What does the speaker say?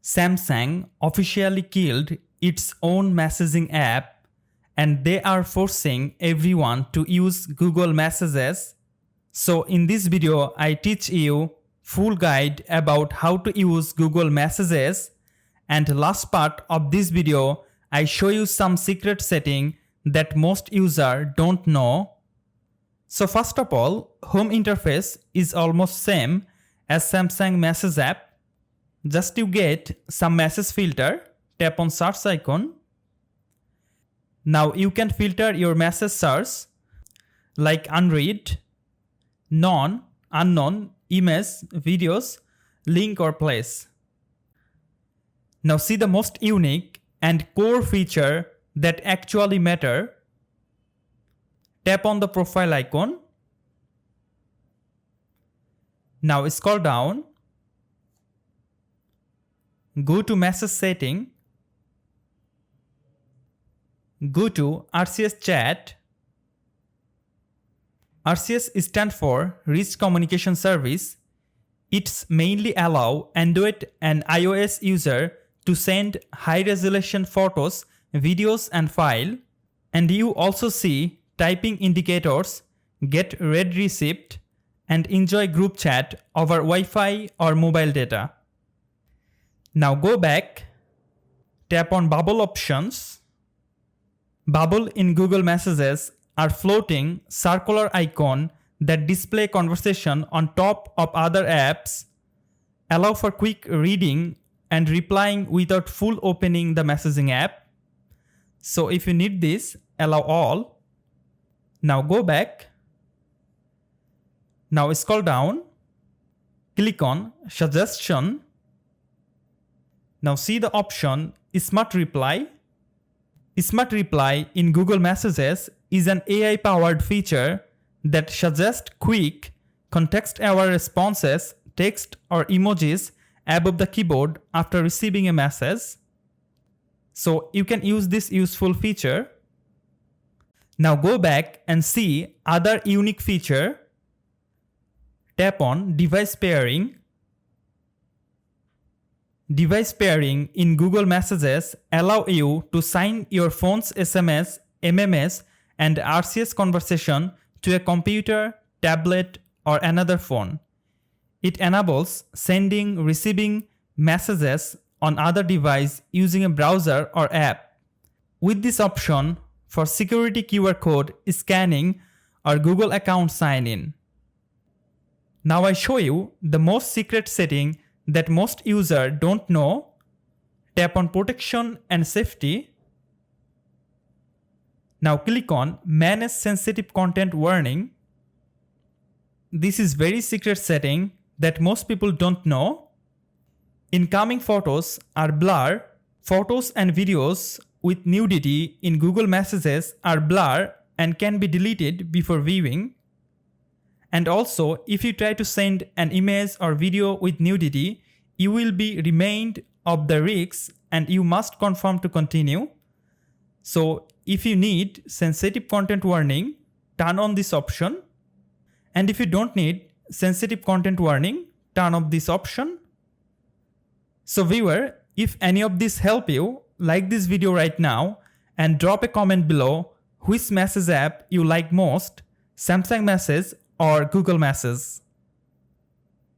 Samsung officially killed its own messaging app and they are forcing everyone to use Google Messages. So in this video, I teach you full guide about how to use Google Messages, and last part of this video, I show you some secret setting that most users don't know. So first of all, home interface is almost same as Samsung Message app. Just you get some message filter, tap on search icon. Now you can filter your message search like unread, none, unknown, image, videos, link or place. Now see the most unique and core feature that actually matter. Tap on the profile icon. Now scroll down. Go to message setting. Go to RCS chat. RCS stands for Rich Communication Service. It's mainly allow Android and iOS user to send high-resolution photos, videos and file. And you also see typing indicators, get read receipt, and enjoy group chat over Wi-Fi or mobile data. Now go back, tap on Bubble options. Bubble in Google Messages are floating circular icon that display conversation on top of other apps, allow for quick reading and replying without full opening the messaging app. So if you need this, allow all. Now go back. Now scroll down. Click on Suggestion. Now see the option Smart Reply. Smart Reply in Google Messages is an AI-powered feature that suggests quick, context-aware responses, text or emojis above the keyboard after receiving a message. So you can use this useful feature. Now go back and see other unique feature. Tap on Device Pairing. Device pairing in Google Messages allow you to sign your phone's SMS, MMS, and RCS conversation to a computer, tablet, or another phone. It enables sending, receiving messages on other device using a browser or app. With this option for security QR code scanning or Google account sign-in. Now I show you the most secret setting that most users don't know. Tap on Protection and Safety. Now click on Manage Sensitive Content Warning. This is very secret setting that most people don't know. Incoming photos are blurred. Photos and videos with nudity in Google Messages are blurred and can be deleted before viewing. And also, if you try to send an image or video with nudity, you will be reminded of the risks and you must confirm to continue. So if you need sensitive content warning, turn on this option. And if you don't need sensitive content warning, turn off this option. So viewer, if any of this help you, like this video right now and drop a comment below which message app you like most, Samsung Message or Google Messages.